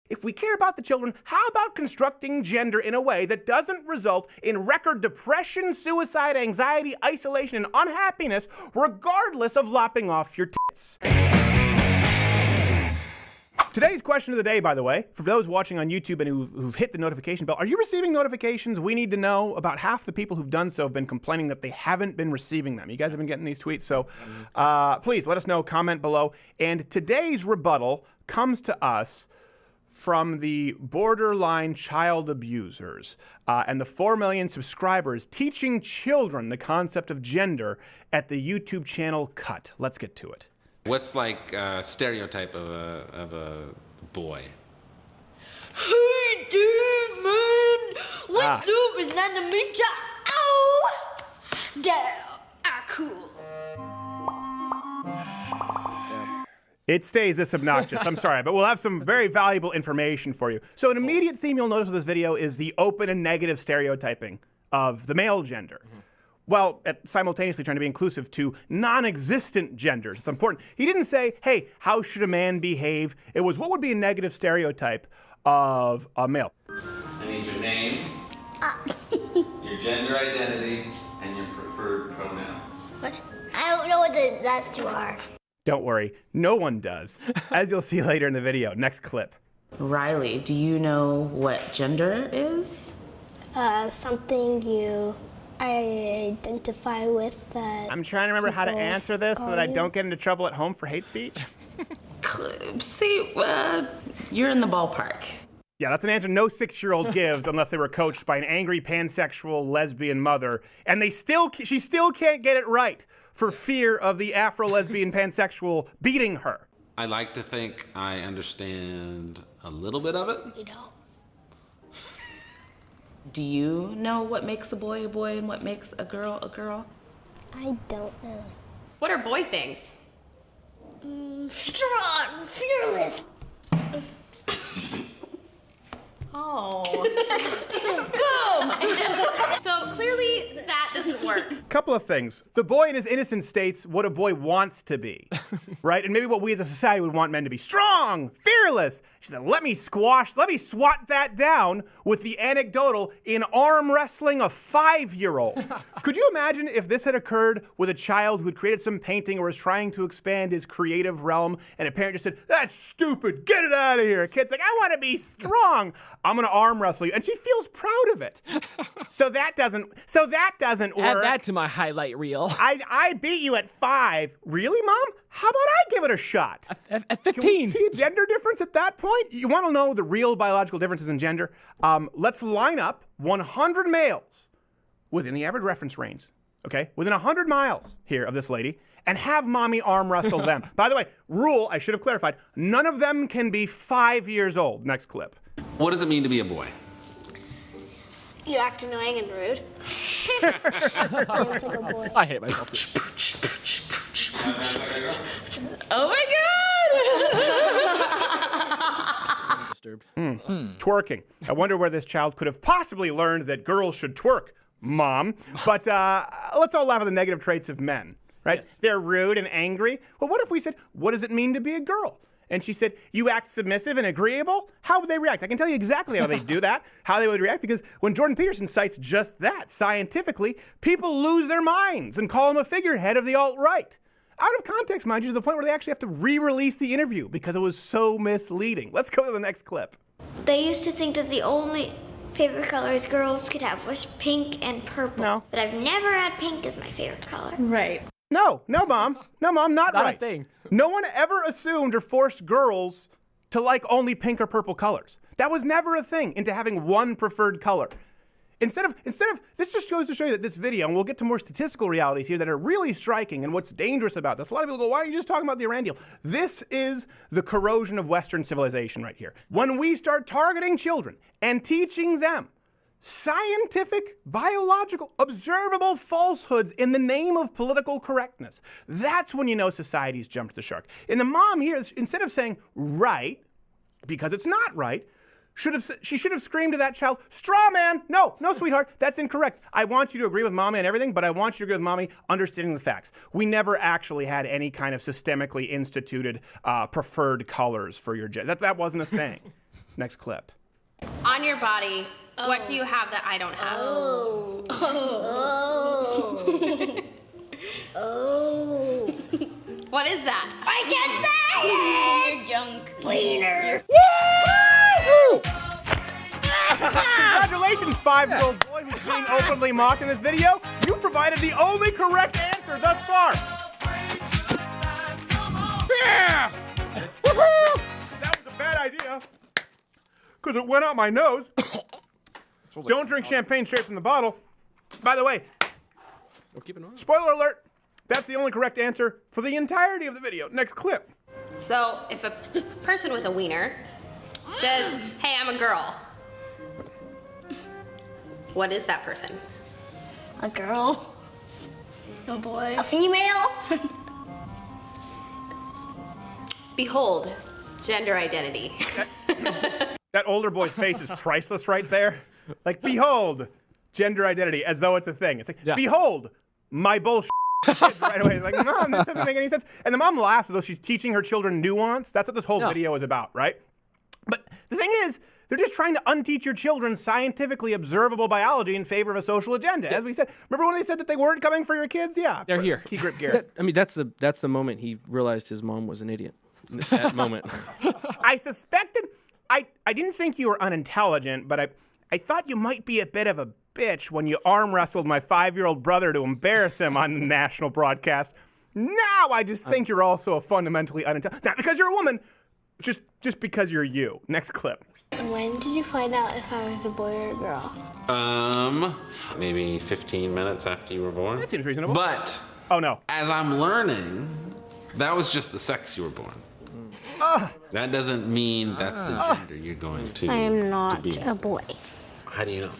If we care about the children, how about constructing gender in a way that doesn't result in record depression, suicide, anxiety, isolation, and unhappiness, regardless of lopping off your tits? Today's question of the day, by the way, for those watching on YouTube and who've hit the notification bell, are you receiving notifications? We need to know. About half the people who've done so have been complaining that they haven't been receiving them. You guys have been getting these tweets, so please let us know, comment below. And today's rebuttal comes to us from the borderline child abusers and the 4 million subscribers teaching children the concept of gender at the YouTube channel Cut. Let's get to it. What's like a stereotype of a boy? Hey, dude, man! What's up? Is that the meat? Ow! Damn, cool. It stays this obnoxious, I'm sorry, but we'll have some very valuable information for you. So an immediate theme you'll notice with this video is the open and negative stereotyping of the male gender. Well, simultaneously trying to be inclusive to non-existent genders. It's important. He didn't say, hey, how should a man behave? It was, what would be a negative stereotype of a male? I need your name, your gender identity, and your preferred pronouns. What? I don't know what the last two are. Don't worry, no one does. As you'll see later in the video. Next clip. Riley, do you know what gender is? Something you identify with that. I'm trying to remember how to answer this so that I don't get into trouble at home for hate speech. See, you're in the ballpark. Yeah, that's an answer no 6-year-old gives unless they were coached by an angry pansexual lesbian mother, and she still can't get it right for fear of the Afro-lesbian pansexual beating her. I like to think I understand a little bit of it. You don't. Do you know what makes a boy and what makes a girl a girl? I don't know. What are boy things? Strong, fearless. Oh. Boom! So clearly that doesn't work. Couple of things. The boy in his innocence states what a boy wants to be, right? And maybe what we as a society would want men to be: strong, fearless. She said, let me swat that down with the anecdotal in arm wrestling a 5-year-old. Could you imagine if this had occurred with a child who had created some painting or was trying to expand his creative realm, and a parent just said, that's stupid, get it out of here. A kid's like, I want to be strong. I'm gonna arm wrestle you, and she feels proud of it. So that doesn't work. Add that to my highlight reel. I beat you at 5. Really, Mom? How about I give it a shot? At 15. Can we see a gender difference at that point? You want to know the real biological differences in gender? Let's line up 100 males within the average reference range, okay? Within 100 miles here of this lady, and have mommy arm wrestle them. By the way, rule, I should have clarified, none of them can be 5 years old. Next clip. What does it mean to be a boy? You act annoying and rude. Dance like a boy. I hate myself too. Oh my God! Disturbed. Twerking. I wonder where this child could have possibly learned that girls should twerk, Mom. But let's all laugh at the negative traits of men, right? Yes. They're rude and angry. Well, what if we said, what does it mean to be a girl? And she said, you act submissive and agreeable? How would they react? I can tell you exactly how they do that, how they would react, because when Jordan Peterson cites just that scientifically, people lose their minds and call him a figurehead of the alt-right. Out of context, mind you, to the point where they actually have to re-release the interview because it was so misleading. Let's go to the next clip. They used to think that the only favorite colors girls could have was pink and purple. No. But I've never had pink as my favorite color. Right. No, Mom, not Not right. a thing. No one ever assumed or forced girls to like only pink or purple colors. That was never a thing into having one preferred color. Instead of, this just goes to show you that this video, and we'll get to more statistical realities here that are really striking and what's dangerous about this. A lot of people go, why are you just talking about the Iran deal? This is the corrosion of Western civilization right here. When we start targeting children and teaching them scientific, biological, observable falsehoods in the name of political correctness, that's when you know society's jumped the shark. And the mom here, instead of saying right, because it's not right, she should have screamed to that child, straw man, no, sweetheart, that's incorrect. I want you to agree with mommy and everything, but I want you to agree with mommy understanding the facts. We never actually had any kind of systemically instituted preferred colors for your gender. That wasn't a thing. Next clip. On your body, what do you have that I don't have? What is that? I can't say it! Your junk cleaner. Congratulations, 5-year-old boy who's being openly mocked in this video. You provided the only correct answer thus far. Yeah! Woohoo! That was a bad idea. Because it went out my nose. Don't drink champagne straight from the bottle. By the way, spoiler alert, that's the only correct answer for the entirety of the video. Next clip. So, if a person with a wiener says, hey, I'm a girl, what is that person? A girl. A boy. A female. Behold, gender identity. That older boy's face is priceless right there. Like, behold, gender identity, as though it's a thing. It's like, behold, my bullshit. Kids right away. It's like, Mom, this doesn't make any sense. And the mom laughs as though she's teaching her children nuance. That's what this whole video is about, right? But the thing is, they're just trying to unteach your children scientifically observable biology in favor of a social agenda. As we said, remember when they said that they weren't coming for your kids? Yeah. They're here. Key grip Garrett. I mean, that's the moment he realized his mom was an idiot. That moment. I suspected, I didn't think you were unintelligent, but I thought you might be a bit of a bitch when you arm wrestled my 5-year-old brother to embarrass him on the national broadcast. Now I just think you're also a fundamentally unintelligent. Not because you're a woman, just because you're you. Next clip. When did you find out if I was a boy or a girl? Maybe 15 minutes after you were born. That seems reasonable. But Oh no. as I'm learning, that was just the sex you were born. That doesn't mean that's the gender you're going to. I am to not be. a boy. How do you know?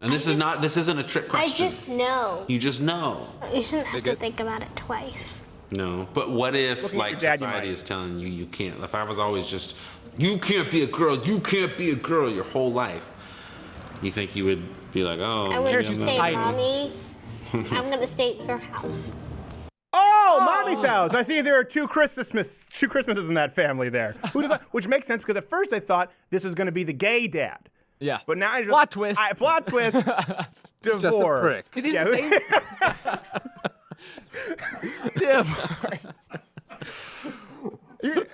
And this isn't a trick I question. just know. You just know. You shouldn't have to think about it twice. No, but what if Looking at like your dad, you society might. is telling you you can't? If I was always just, you can't be a girl, you can't be a girl your whole life, you think you would be like, oh, I maybe would I'm say, not- Mommy, I'm gonna stay at your house. Oh, Mommy's house. I see there are two Christmases in that family there. Which makes sense because at first I thought this was going to be the gay dad. Yeah. But now I just Plot twist. Plot twist. Divorce. Just a prick. See, these are the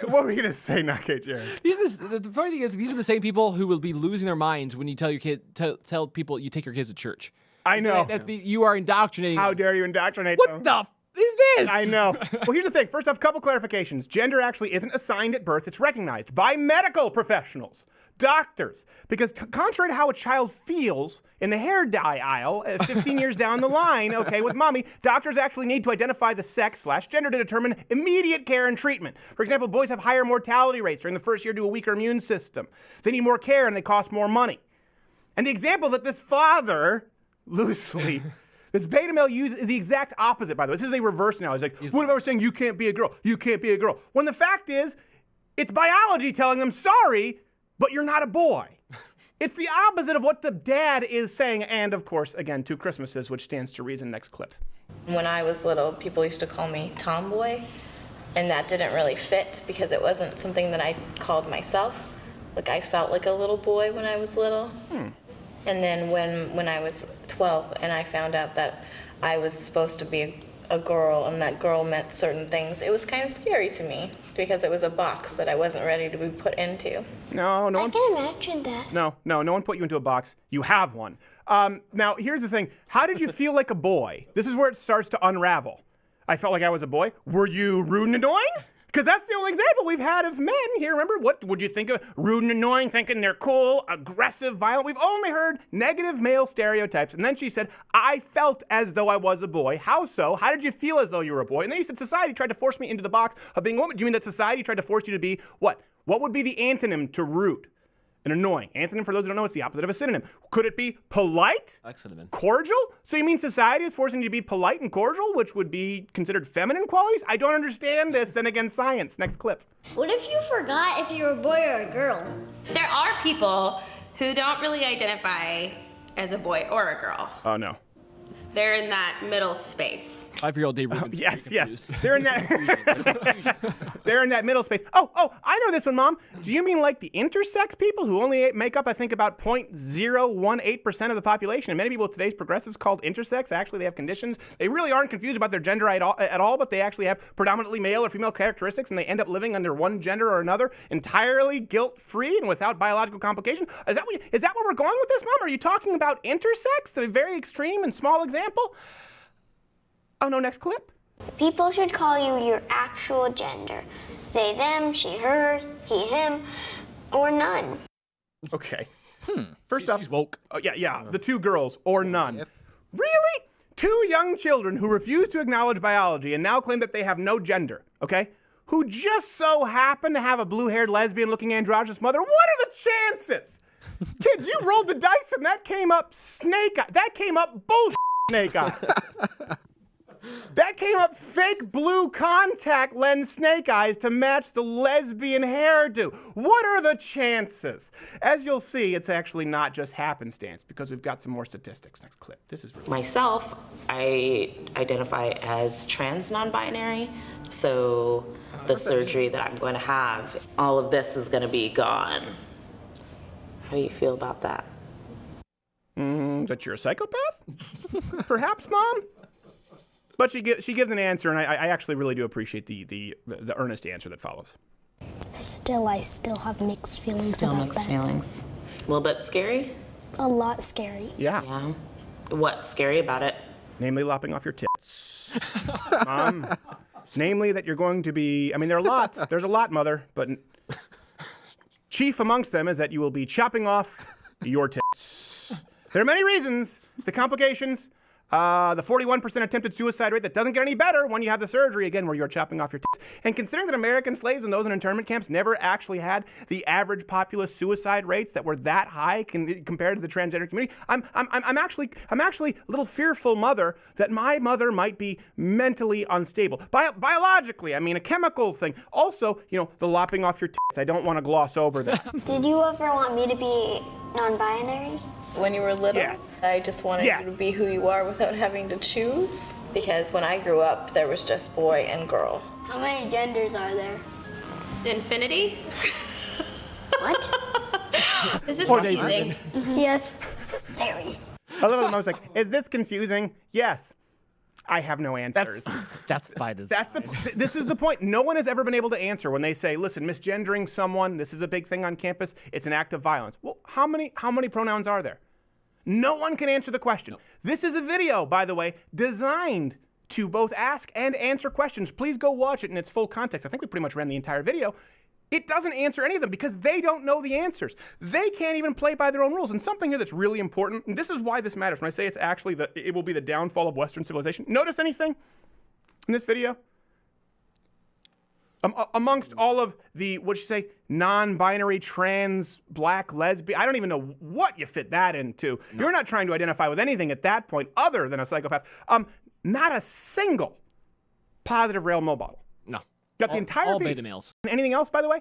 What were you going to say, not Kate Jared? the funny thing is, these are the same people who will be losing their minds when you tell your kid, tell people you take your kids to church. I know. You are indoctrinating. How them. dare you indoctrinate What them? the is this? I know. Well, here's the thing. First off, couple clarifications. Gender actually isn't assigned at birth. It's recognized by medical professionals, doctors. Because contrary to how a child feels in the hair dye aisle 15 years down the line, okay, with mommy, doctors actually need to identify the sex/gender to determine immediate care and treatment. For example, boys have higher mortality rates during the first year due to a weaker immune system. They need more care and they cost more money. And the example that this father, loosely, this beta male uses is the exact opposite, by the way. This is a reverse now. He's like, what if I was saying you can't be a girl? You can't be a girl. When the fact is, it's biology telling them, sorry, but you're not a boy. It's the opposite of what the dad is saying. And of course, again, 2 Christmases, which stands to reason. Next clip. When I was little, people used to call me tomboy, and that didn't really fit because it wasn't something that I called myself. Like, I felt like a little boy when I was little. And then when I was 12 and I found out that I was supposed to be a girl and that girl meant certain things, it was kind of scary to me because it was a box that I wasn't ready to be put into. No I one. can imagine that. No one put you into a box. You have one. Now, here's the thing. How did you feel like a boy? This is where it starts to unravel. I felt like I was a boy. Were you rude and annoying? Because that's the only example we've had of men here. Remember, what would you think of rude and annoying, thinking they're cool, aggressive, violent? We've only heard negative male stereotypes. And then she said, I felt as though I was a boy. How so? How did you feel as though you were a boy? And then you said, society tried to force me into the box of being a woman. Do you mean that society tried to force you to be what? What would be the antonym to rude and annoying? Antonym, for those who don't know, it's the opposite of a synonym. Could it be polite? Excellent. Cordial? So you mean society is forcing you to be polite and cordial, which would be considered feminine qualities? I don't understand this. Then again, science. Next clip. What if you forgot if you were a boy or a girl? There are people who don't really identify as a boy or a girl. Oh, no. They're in that middle space. 5-year-old Dave Rubin's Yes. confused. They're in that. They're in that middle space. Oh, I know this one, Mom. Do you mean like the intersex people who only make up, I think, about 0.018% of the population? And many people with today's progressives called intersex. Actually, they have conditions. They really aren't confused about their gender at all, but they actually have predominantly male or female characteristics, and they end up living under one gender or another entirely guilt-free and without biological complication. Is that where we're going with this, Mom? Are you talking about intersex, the very extreme and small example? Oh, no, next clip. People should call you your actual gender. They, them, she, her, he, him, or none. Okay. First off, She's woke. Oh, yeah, the two girls, or none. Really? Two young children who refuse to acknowledge biology and now claim that they have no gender, okay? Who just so happen to have a blue-haired, lesbian-looking androgynous mother. What are the chances? Kids, you rolled the dice and that came up snake eye. That came up bullshit snake eyes. That came up fake blue contact lens snake eyes to match the lesbian hairdo. What are the chances? As you'll see, it's actually not just happenstance because we've got some more statistics. Next clip. This is really Myself, I identify as trans non-binary, so the surgery that I'm going to have, all of this is going to be gone. How do you feel about that? that you're a psychopath? Perhaps, Mom? But she gives an answer, and I actually really do appreciate the earnest answer that follows. Still, I still have mixed feelings Still about mixed that. feelings. A little bit scary? A lot scary. Yeah. Yeah. What's scary about it? Namely, lopping off your tits. Namely, that you're going to be, I mean, there are lots. There's a lot, Mother, but chief amongst them is that you will be chopping off your tits. There are many reasons. The complications, the 41% attempted suicide rate that doesn't get any better when you have the surgery, again, where you're chopping off your tits. And considering that American slaves and those in internment camps never actually had the average populace suicide rates that were that high compared to the transgender community, I'm actually a little fearful, Mother, that my mother might be mentally unstable. Biologically, I mean, a chemical thing. Also, you know, the lopping off your tits. I don't want to gloss over that. Did you ever want me to be non-binary? When you were little, Yes. I just wanted you to be who you are without having to choose. Because when I grew up, there was just boy and girl. How many genders are there? Infinity? What? This is Poor confusing. Yes. Very. I love it. I was like, is this confusing? Yes. I have no answers. That's by design. This is the point. No one has ever been able to answer when they say, listen, misgendering someone, this is a big thing on campus, it's an act of violence. Well, how many pronouns are there? No one can answer the question. No. This is a video, by the way, designed to both ask and answer questions. Please go watch it in its full context. I think we pretty much ran the entire video. It doesn't answer any of them because they don't know the answers. They can't even play by their own rules. And something here that's really important, and this is why this matters. When I say it's actually it will be the downfall of Western civilization. Notice anything in this video? Amongst all of the, what'd you say, non-binary, trans, black, lesbian, I don't even know what you fit that into. No. You're not trying to identify with anything at that point other than a psychopath. Not a single positive rail male model. No. Got the entire all piece. beta males. Anything else, by the way?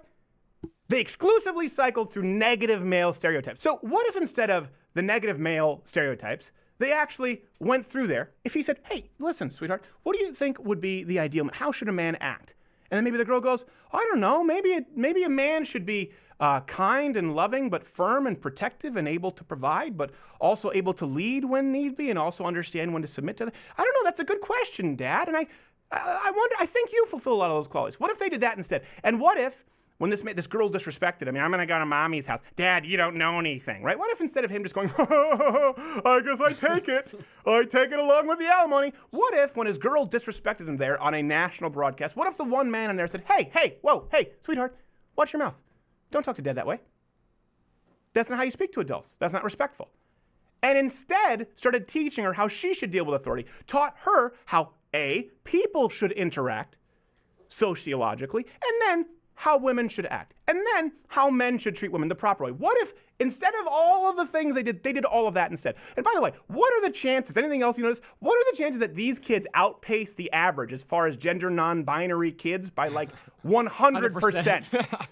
They exclusively cycled through negative male stereotypes. So what if instead of the negative male stereotypes, they actually went through there? If he said, hey, listen, sweetheart, what do you think would be the ideal? How should a man act? And then maybe the girl goes, I don't know, maybe a man should be kind and loving, but firm and protective and able to provide, but also able to lead when need be and also understand when to submit to I don't know, that's a good question, Dad. And I wonder, I think you fulfill a lot of those qualities. What if they did that instead? And what if, when this girl disrespected him, I'm gonna go to mommy's house. Dad, you don't know anything, right? What if instead of him just going, I guess I take it along with the alimony. What if when his girl disrespected him there on a national broadcast, what if the one man in there said, hey, sweetheart, watch your mouth. Don't talk to Dad that way. That's not how you speak to adults. That's not respectful. And instead started teaching her how she should deal with authority, taught her how people should interact sociologically, and then how women should act, and then how men should treat women the proper way. What if instead of all of the things they did all of that instead? And by the way, what are the chances, anything else you notice, what are the chances that these kids outpace the average as far as gender non-binary kids by like 100%?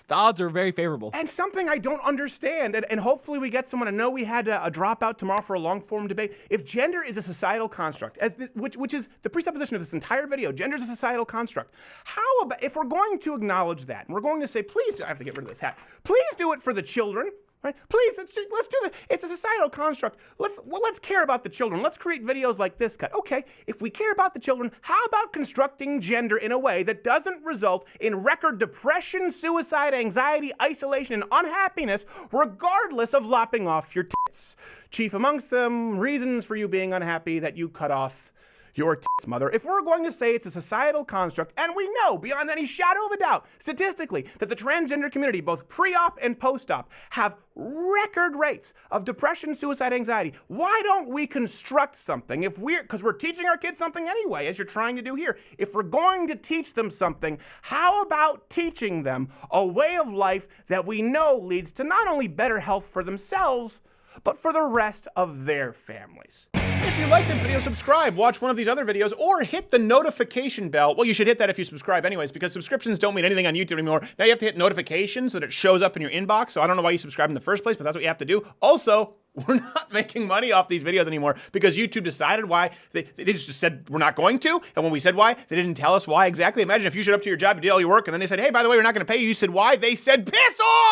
The odds are very favorable. And something I don't understand, and hopefully we get someone. I know we had a dropout tomorrow for a long-form debate. If gender is a societal construct, which is the presupposition of this entire video, gender is a societal construct. How about, if we're going to acknowledge that, and we're going to say, please, I have to get rid of this hat. Please do it for the children. Right? Please, let's do it. It's a societal construct. Let's care about the children. Let's create videos like this cut. Okay, if we care about the children, how about constructing gender in a way that doesn't result in record depression, suicide, anxiety, isolation, and unhappiness, regardless of lopping off your tits? Chief amongst them, reasons for you being unhappy that you cut off your tits, mother. If we're going to say it's a societal construct, and we know beyond any shadow of a doubt, statistically, that the transgender community, both pre-op and post-op, have record rates of depression, suicide, anxiety, why don't we construct something because we're teaching our kids something anyway, as you're trying to do here. If we're going to teach them something, how about teaching them a way of life that we know leads to not only better health for themselves, but for the rest of their families? If you like this video, subscribe, watch one of these other videos, or hit the notification bell. Well, you should hit that if you subscribe anyways, because subscriptions don't mean anything on YouTube anymore. Now you have to hit notifications so that it shows up in your inbox. So I don't know why you subscribe in the first place, but that's what you have to do. Also, we're not making money off these videos anymore because YouTube decided why. They just said we're not going to. And when we said why, they didn't tell us why exactly. Imagine if you showed up to your job, you did all your work, and then they said, hey, by the way, we're not going to pay you. You said why? They said, piss off!